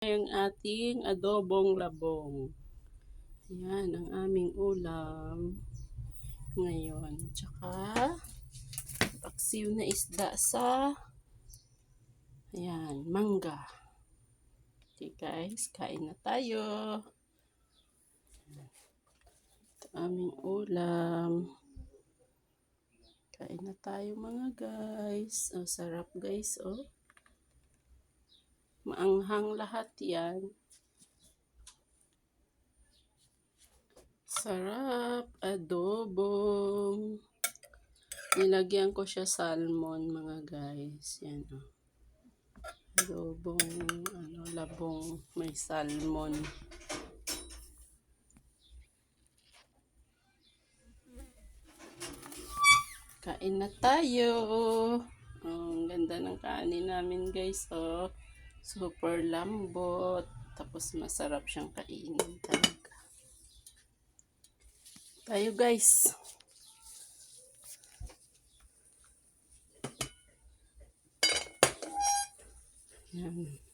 Ang ating adobong labong. Ayan, ang aming ulam ngayon. Tsaka, paksiw na isda sa, ayan, mangga. Okay guys, kain na tayo. Ito aming ulam. Kain na tayo mga guys. Oh, sarap guys, oh. Maanghang lahat yan. Sarap, adobong. Nilagyan ko siya salmon mga guys. Yan o. Adobong, labong, may salmon. Kain na tayo. Ang ganda ng kanin namin guys. Oh. Super lambot. Tapos masarap siyang kainin talaga. Tayo guys. Yan.